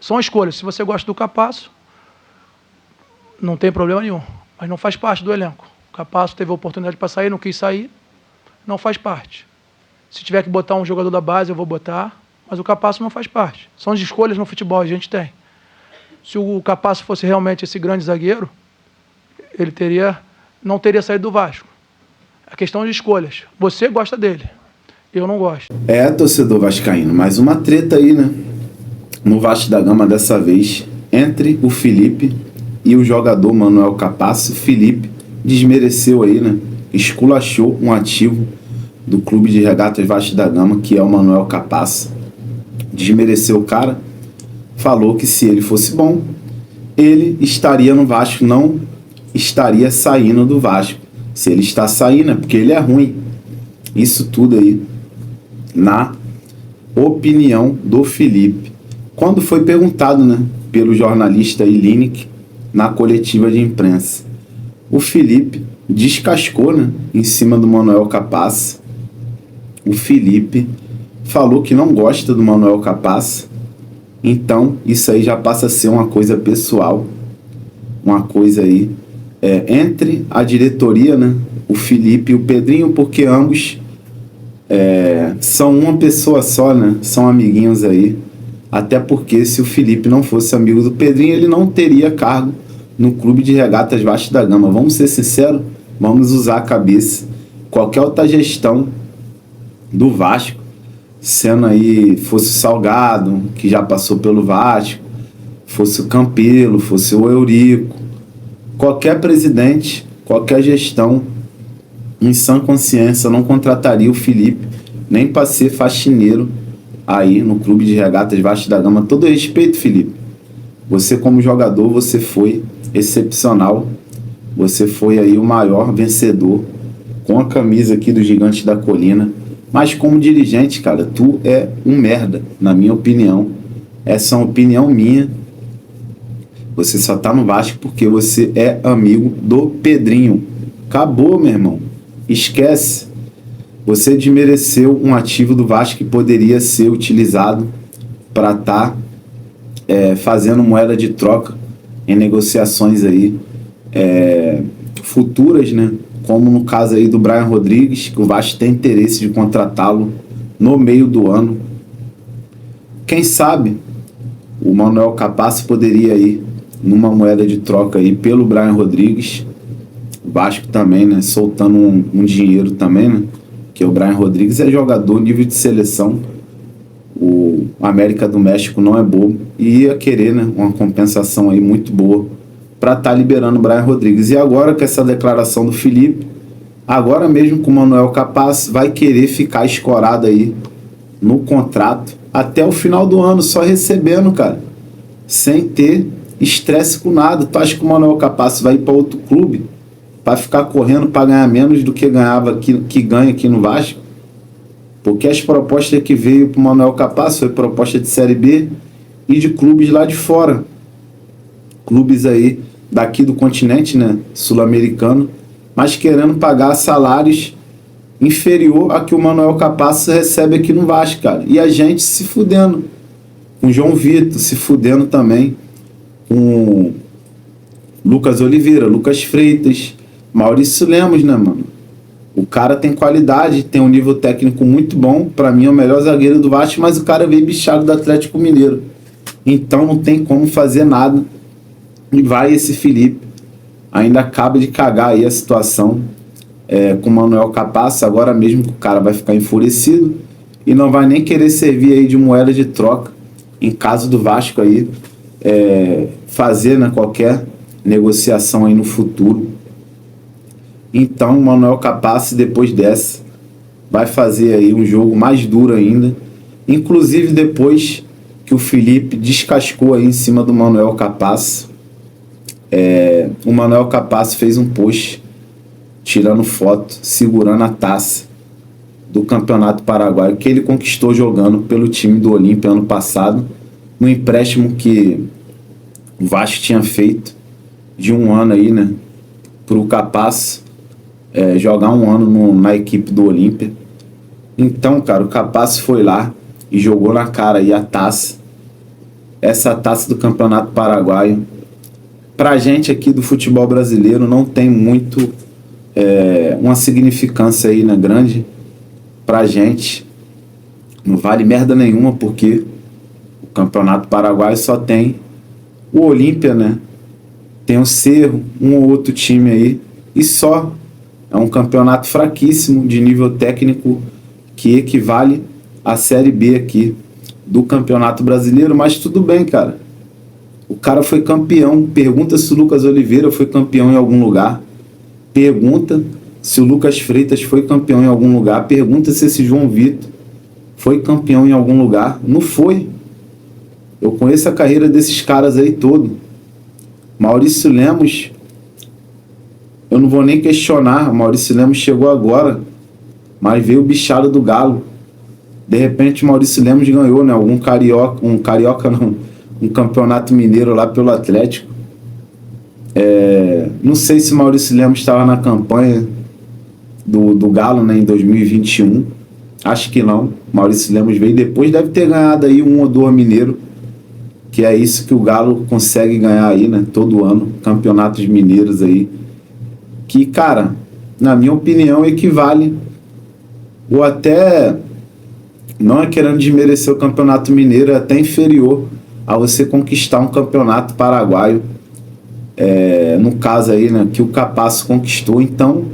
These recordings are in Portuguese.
São escolhas. Se você gosta do Capasso, não tem problema nenhum. Mas não faz parte do elenco. O Capasso teve a oportunidade para sair, não quis sair, não faz parte. Se tiver que botar um jogador da base, eu vou botar, mas o Capasso não faz parte. São as escolhas no futebol, a gente tem. Se o Capasso fosse realmente esse grande zagueiro, ele não teria saído do Vasco. É questão de escolhas. Você gosta dele, eu não gosto. Torcedor vascaíno, mais uma treta aí, né? No Vasco da Gama dessa vez, entre o Felipe e o jogador Manuel Capasso. Felipe desmereceu aí, né? Esculachou um ativo do Clube de Regatas Vasco da Gama, que é o Manuel Capasso. Desmereceu o cara, falou que se ele fosse bom, ele estaria no Vasco, não estaria saindo do Vasco. Se ele está saindo é porque ele é ruim. Isso tudo aí na opinião do Felipe. Quando foi perguntado, né, pelo jornalista Lineker na coletiva de imprensa, o Felipe descascou, né, em cima do Manuel Capasso. O Felipe falou que não gosta do Manuel Capasso. Então isso aí já passa a ser uma coisa pessoal, uma coisa aí entre a diretoria, né, o Felipe e o Pedrinho, porque ambos são uma pessoa só, né, são amiguinhos aí. Até porque se o Felipe não fosse amigo do Pedrinho, ele não teria cargo no Clube de Regatas Vasco da Gama. Vamos ser sinceros, vamos usar a cabeça. Qualquer outra gestão do Vasco, sendo aí, fosse o Salgado, que já passou pelo Vasco, fosse o Campelo, fosse o Eurico, qualquer presidente, qualquer gestão, em sã consciência, não contrataria o Felipe nem para ser faxineiro aí no Clube de Regatas Vasco da Gama. Todo respeito, Felipe, você como jogador, você foi excepcional, você foi aí o maior vencedor com a camisa aqui do Gigante da Colina. Mas como dirigente, cara, tu é um merda, na minha opinião. Essa é uma opinião minha. Você só tá no Vasco porque você é amigo do Pedrinho. Acabou, meu irmão. Esquece. Você desmereceu um ativo do Vasco que poderia ser utilizado para estar fazendo moeda de troca em negociações aí futuras, né? Como no caso aí do Brian Rodrigues, que o Vasco tem interesse de contratá-lo no meio do ano. Quem sabe o Manuel Capasso poderia ir numa moeda de troca aí pelo Brian Rodrigues. O Vasco também, né, soltando um dinheiro também, né, que o Brian Rodrigues é jogador nível de seleção. O América do México não é bobo e ia querer, né, uma compensação aí muito boa para estar liberando o Brian Rodrigues. E agora com essa declaração do Felipe, agora mesmo com o Manuel Capasso, vai querer ficar escorado aí no contrato até o final do ano, só recebendo, cara, sem ter estresse com nada. Tu acha que o Manuel Capasso vai ir para outro clube para ficar correndo para ganhar menos do que ganhava aqui, que ganha aqui no Vasco? Porque as propostas que veio para o Manuel Capasso foi proposta de Série B e de clubes lá de fora, clubes aí daqui do continente, né, sul-americano, mas querendo pagar salários inferior a que o Manuel Capasso recebe aqui no Vasco, cara. E a gente se fudendo, com o João Vitor se fudendo também, com Lucas Oliveira, Lucas Freitas, Maurício Lemos, né, mano? O cara tem qualidade, tem um nível técnico muito bom, pra mim é o melhor zagueiro do Vasco, mas o cara veio bichado do Atlético Mineiro, então não tem como fazer nada. E vai esse Felipe, ainda acaba de cagar aí a situação com o Manuel Capasso. Agora mesmo que o cara vai ficar enfurecido e não vai nem querer servir aí de moeda de troca em caso do Vasco aí fazer, né, qualquer negociação aí no futuro. Então o Manuel Capasso, depois dessa, vai fazer aí um jogo mais duro ainda, inclusive depois que o Felipe descascou aí em cima do Manuel Capasso. O Manuel Capasso fez um post tirando foto, segurando a taça do Campeonato Paraguaio que ele conquistou jogando pelo time do Olímpia ano passado, no empréstimo que o Vasco tinha feito de um ano aí, né, para o Capasso jogar um ano na equipe do Olímpia. Então, cara, o Capasso foi lá e jogou na cara aí a taça essa taça do Campeonato Paraguaio. Pra gente aqui do futebol brasileiro não tem muito uma significância aí, né, grande pra gente. Não vale merda nenhuma, porque o Campeonato Paraguaio só tem o Olímpia, né? Tem o Cerro, um ou outro time aí, e só. É um campeonato fraquíssimo de nível técnico que equivale à Série B aqui do Campeonato Brasileiro, mas tudo bem, cara. O cara foi campeão. Pergunta se o Lucas Oliveira foi campeão em algum lugar. Pergunta se o Lucas Freitas foi campeão em algum lugar. Pergunta se esse João Vitor foi campeão em algum lugar. Não foi. Eu conheço a carreira desses caras aí todo. Maurício Lemos, eu não vou nem questionar. Maurício Lemos chegou agora, mas veio o bichado do Galo. De repente Maurício Lemos ganhou, né? Um carioca não, um campeonato mineiro lá pelo Atlético. Não sei se Maurício Lemos estava na campanha do Galo, né, em 2021. Acho que não. Maurício Lemos veio depois, deve ter ganhado aí um ou dois mineiro, que é isso que o Galo consegue ganhar aí, né, todo ano, campeonatos mineiros aí, que, cara, na minha opinião equivale, ou até, não é querendo desmerecer o campeonato mineiro, é até inferior a você conquistar um campeonato paraguaio, no caso aí, né, que o Capasso conquistou. Então,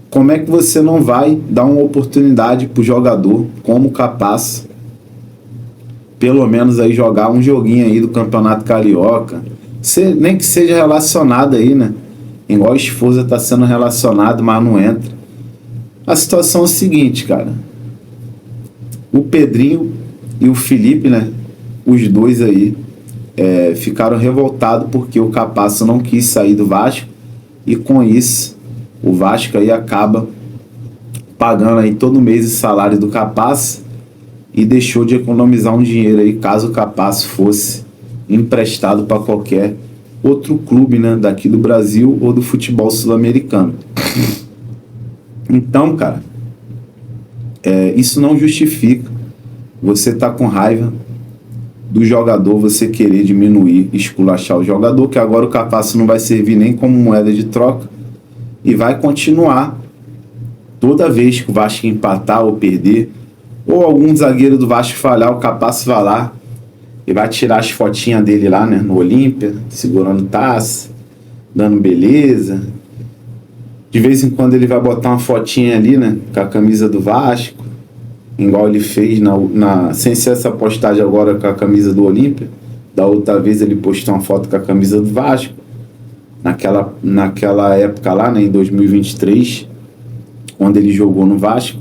como é que você não vai dar uma oportunidade pro jogador como o Capasso, pelo menos aí jogar um joguinho aí do Campeonato Carioca, nem que seja relacionado aí, né, igual a Esforza tá sendo relacionado, mas não entra. A situação é o seguinte, cara, o Pedrinho e o Felipe, né, os dois aí ficaram revoltados porque o Capasso não quis sair do Vasco, e com isso o Vasco aí acaba pagando aí todo mês o salário do Capasso e deixou de economizar um dinheiro aí caso o Capasso fosse emprestado para qualquer outro clube, né, daqui do Brasil ou do futebol sul-americano. Então, cara, isso não justifica você tá com raiva do jogador, você querer diminuir, esculachar o jogador, que agora o Capasso não vai servir nem como moeda de troca e vai continuar toda vez que o Vasco empatar ou perder, ou algum zagueiro do Vasco falhar, o Capasso vai lá e vai tirar as fotinhas dele lá, né, no Olímpia, segurando taça, dando beleza. De vez em quando ele vai botar uma fotinha ali, né, com a camisa do Vasco, igual ele fez sem ser essa postagem agora com a camisa do Olímpia. Da outra vez ele postou uma foto com a camisa do Vasco, naquela época lá, né, em 2023, quando ele jogou no Vasco.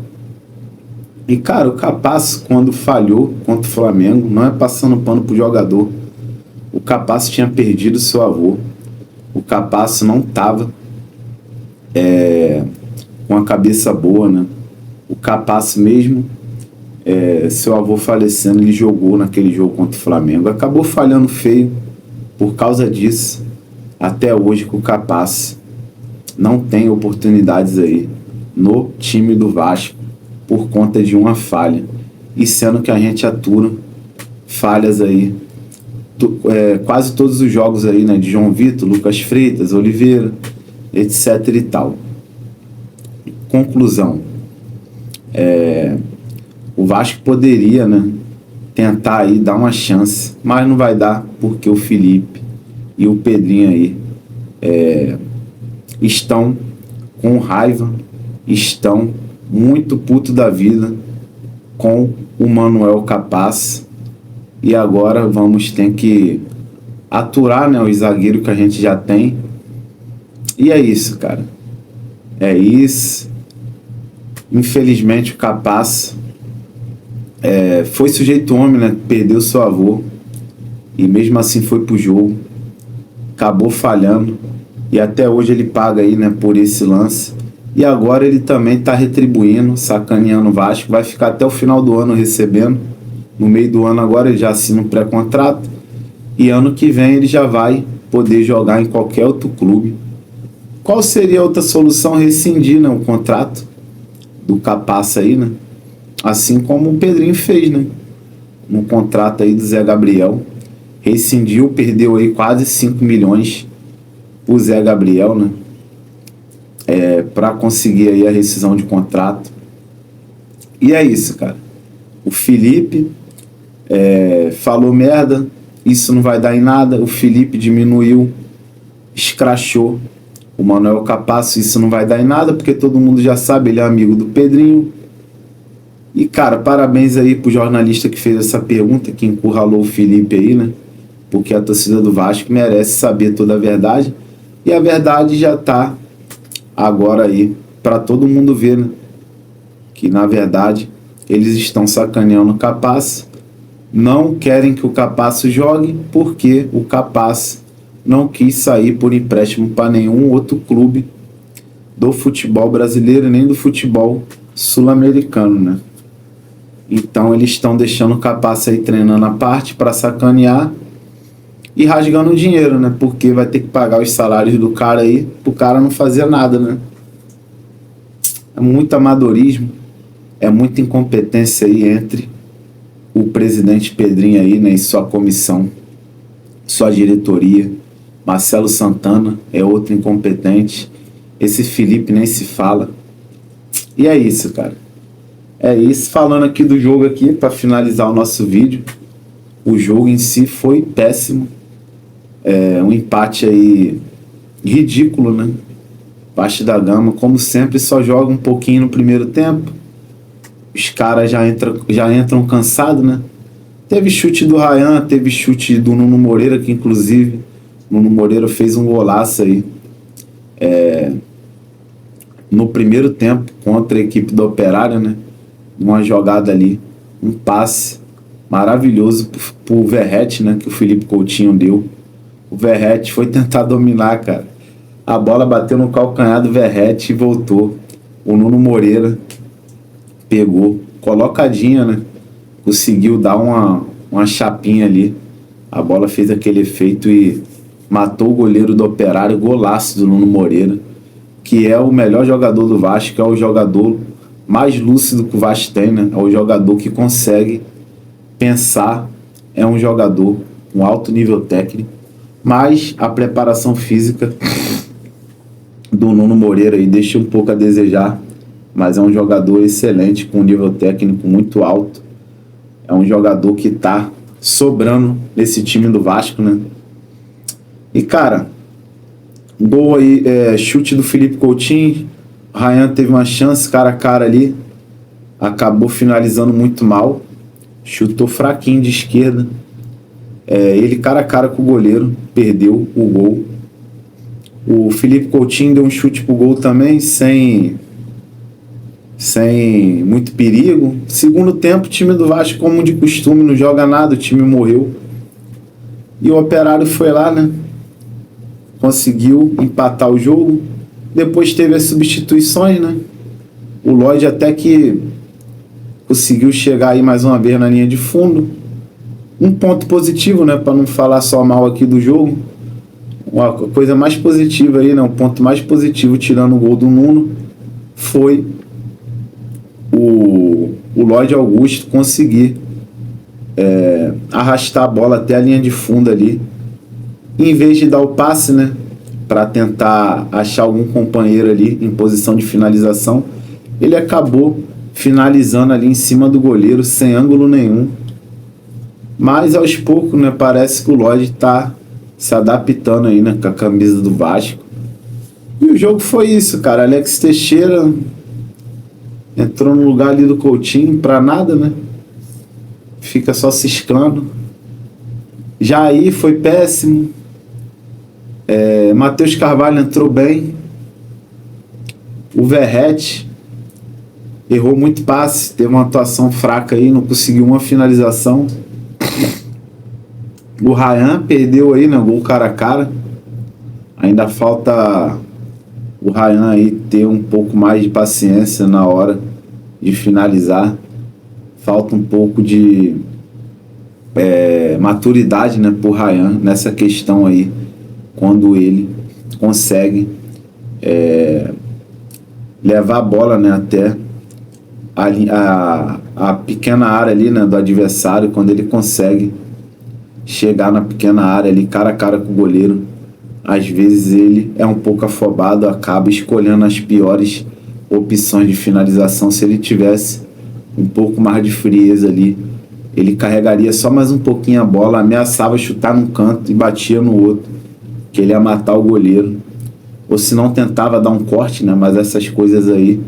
E, cara, o Capasso, quando falhou contra o Flamengo, não é passando pano pro jogador, o Capasso tinha perdido seu avô, o Capasso não tava com a cabeça boa, né? O Capasso mesmo, seu avô falecendo, ele jogou naquele jogo contra o Flamengo, acabou falhando feio por causa disso. Até hoje que o Capasso não tem oportunidades aí no time do Vasco por conta de uma falha, e sendo que a gente atura falhas aí quase todos os jogos aí, né, de João Vitor, Lucas Freitas, Oliveira, etc e tal. Conclusão, o Vasco poderia, né, tentar aí dar uma chance, mas não vai dar, porque o Felipe e o Pedrinho aí estão com raiva, estão muito puto da vida com o Manuel Capasso, e agora vamos ter que aturar, né, os zagueiros que a gente já tem. E é isso, cara, é isso. Infelizmente o Capasso foi sujeito homem, né? Perdeu seu avô e mesmo assim foi pro jogo, acabou falhando, e até hoje ele paga aí, né, por esse lance. E agora ele também tá retribuindo, sacaneando o Vasco, vai ficar até o final do ano recebendo. No meio do ano agora ele já assina um pré-contrato, e ano que vem ele já vai poder jogar em qualquer outro clube. Qual seria a outra solução? Rescindir, né, o contrato do Capasso aí, né? Assim como o Pedrinho fez, né, no contrato aí do Zé Gabriel. rescindiu, perdeu aí quase 5 milhões pro Zé Gabriel, né? Para conseguir aí a rescisão de contrato. E é isso, cara. O Felipe falou merda, isso não vai dar em nada. O Felipe diminuiu, escrachou o Manuel Capasso, isso não vai dar em nada, porque todo mundo já sabe, ele é amigo do Pedrinho. E, cara, parabéns aí pro jornalista que fez essa pergunta, que encurralou o Felipe aí, né? Porque a torcida do Vasco merece saber toda a verdade. E a verdade já tá agora aí para todo mundo ver, né? Que, na verdade, eles estão sacaneando o Capasso, não querem que o Capasso jogue, porque o Capasso não quis sair por empréstimo para nenhum outro clube do futebol brasileiro, nem do futebol sul-americano, né? Então eles estão deixando o Capasso aí treinando a parte para sacanear e rasgando dinheiro, né? Porque vai ter que pagar os salários do cara aí pro cara não fazer nada, né? É muito amadorismo, é muita incompetência aí entre o presidente Pedrinho aí, né? E sua comissão, sua diretoria. Marcelo Santana é outro incompetente. Esse Felipe nem se fala. E é isso, cara. É isso. Falando aqui do jogo aqui, para finalizar o nosso vídeo. O jogo em si foi péssimo. Um empate aí ridículo, né? Vasco da Gama, como sempre, só joga um pouquinho no primeiro tempo. Os caras já entram cansados, né? Teve chute do Ryan, teve chute do Nuno Moreira, que inclusive Nuno Moreira fez um golaço aí no primeiro tempo contra a equipe do Operário, né? Uma jogada ali, um passe maravilhoso pro Verratti, né? Que o Felipe Coutinho deu. O Verratti foi tentar dominar, cara. A bola bateu no calcanhar do Verratti e voltou. O Nuno Moreira pegou, colocadinha, né? Conseguiu dar uma chapinha ali. A bola fez aquele efeito e matou o goleiro do Operário. Golaço do Nuno Moreira, que é o melhor jogador do Vasco, é o jogador mais lúcido que o Vasco tem, né? É o jogador que consegue pensar, é um jogador com alto nível técnico, mas a preparação física do Nuno Moreira aí deixa um pouco a desejar, mas é um jogador excelente, com um nível técnico muito alto. É um jogador que tá sobrando nesse time do Vasco, né? E, cara, gol aí, chute do Felipe Coutinho. Ryan teve uma chance cara a cara ali, acabou finalizando muito mal, chutou fraquinho de esquerda. Ele cara a cara com o goleiro, perdeu o gol. O Felipe Coutinho deu um chute pro gol também, sem muito perigo. Segundo tempo, o time do Vasco, como de costume, não joga nada, o time morreu. E o Operário foi lá, né? Conseguiu empatar o jogo. Depois teve as substituições, né? O Lloyd até que conseguiu chegar aí mais uma vez na linha de fundo. Um ponto positivo, né? Para não falar só mal aqui do jogo. Uma coisa mais positiva aí, né? Um ponto mais positivo, tirando o gol do Nuno, foi o Lloyd Augusto conseguir arrastar a bola até a linha de fundo ali. E em vez de dar o passe, né? Para tentar achar algum companheiro ali em posição de finalização, ele acabou finalizando ali em cima do goleiro, sem ângulo nenhum. Mas aos poucos, né? Parece que o Lloyd está se adaptando aí, né, com a camisa do Vasco. E o jogo foi isso, cara. Alex Teixeira entrou no lugar ali do Coutinho pra nada, né? Fica só ciscando. Jair foi péssimo. Matheus Carvalho entrou bem. O Verratti errou muito passe, teve uma atuação fraca aí, não conseguiu uma finalização. O Ryan perdeu aí, né? Gol cara a cara. Ainda falta o Ryan aí ter um pouco mais de paciência na hora de finalizar. Falta um pouco de maturidade, né, pro Ryan nessa questão aí, quando ele consegue levar a bola, né, até a pequena área ali, né, do adversário, quando ele consegue chegar na pequena área ali, cara a cara com o goleiro. Às vezes ele é um pouco afobado, acaba escolhendo as piores opções de finalização. Se ele tivesse um pouco mais de frieza ali, ele carregaria só mais um pouquinho a bola, ameaçava chutar num canto e batia no outro, que ele ia matar o goleiro. Ou se não, tentava dar um corte, né? Mas essas coisas aí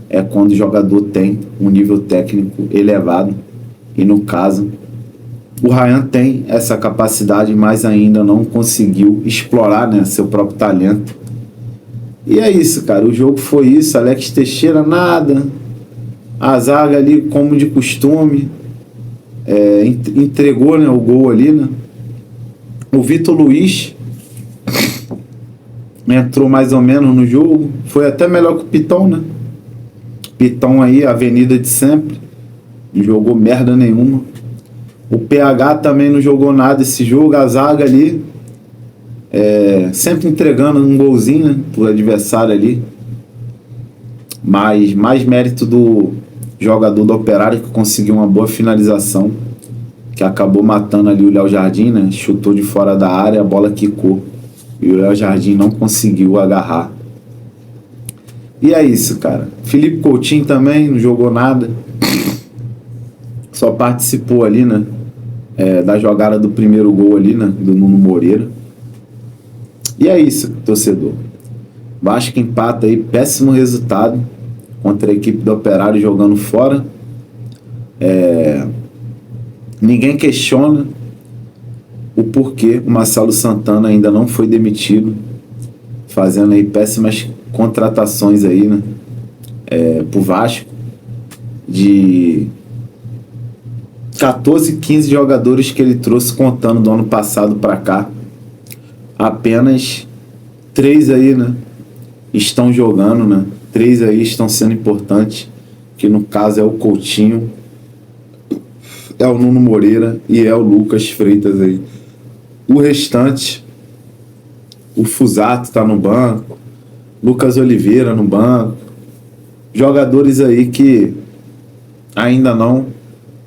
é quando o jogador tem um nível técnico elevado. E no caso, o Ryan tem essa capacidade, mas ainda não conseguiu explorar, né, seu próprio talento. E é isso, cara. O jogo foi isso. Alex Teixeira, nada. A zaga ali, como de costume, entregou, né, o gol ali, né? O Vitor Luiz entrou mais ou menos no jogo. Foi até melhor que o Piton, né? Piton aí, avenida de sempre. Não jogou merda nenhuma. O PH também não jogou nada esse jogo. A zaga ali, sempre entregando um golzinho, né, pro adversário ali. Mas mais mérito do jogador do Operário, que conseguiu uma boa finalização, que acabou matando ali o Léo Jardim, né? Chutou de fora da área, a bola quicou e o Léo Jardim não conseguiu agarrar. E é isso, cara. Felipe Coutinho também não jogou nada, só participou ali, né, da jogada do primeiro gol ali, né, do Nuno Moreira. E é isso, torcedor. Vasco empata aí, péssimo resultado contra a equipe do Operário jogando fora. Ninguém questiona o porquê o Marcelo Santana ainda não foi demitido, fazendo aí péssimas contratações aí, né, pro Vasco, de 14, 15 jogadores que ele trouxe contando do ano passado para cá. Apenas 3 aí, né, estão jogando, né? 3 aí estão sendo importantes, que no caso é o Coutinho, é o Nuno Moreira e é o Lucas Freitas aí. O restante, o Fusato tá no banco, Lucas Oliveira no banco, jogadores aí que ainda não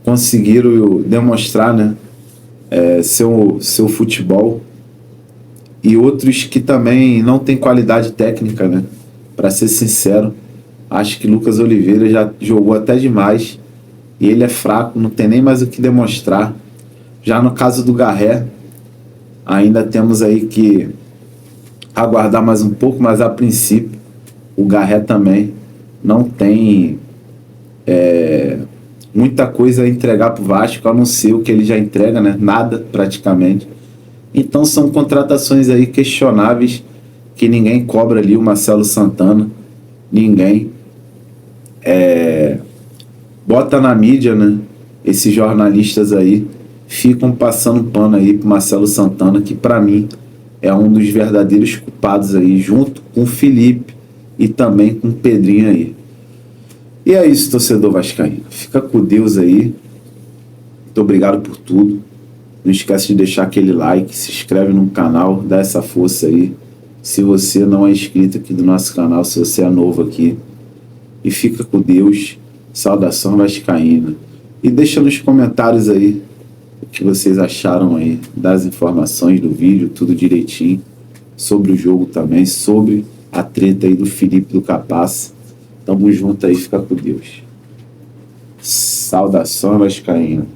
conseguiram demonstrar, né, seu futebol, e outros que também não tem qualidade técnica, né? Para ser sincero, acho que Lucas Oliveira já jogou até demais e ele é fraco, não tem nem mais o que demonstrar. Já no caso do Garré, ainda temos aí que aguardar mais um pouco, mas a princípio o Garré também não tem muita coisa a entregar para o Vasco, a não ser o que ele já entrega, né? Nada praticamente. Então são contratações aí questionáveis, que ninguém cobra ali o Marcelo Santana, ninguém bota na mídia, né? Esses jornalistas aí ficam passando pano aí pro Marcelo Santana, que para mim é um dos verdadeiros culpados aí, junto com o Felipe e também com o Pedrinho aí. E é isso, torcedor vascaíno. Fica com Deus aí. Muito obrigado por tudo. Não esquece de deixar aquele like, se inscreve no canal, dá essa força aí. Se você não é inscrito aqui do nosso canal, se você é novo aqui. E fica com Deus. Saudação vascaína. E deixa nos comentários aí o que vocês acharam aí das informações do vídeo, tudo direitinho. Sobre o jogo também, sobre a treta aí do Felipe do Capaz. Tamo junto aí, fica com Deus. Saudação vascaína.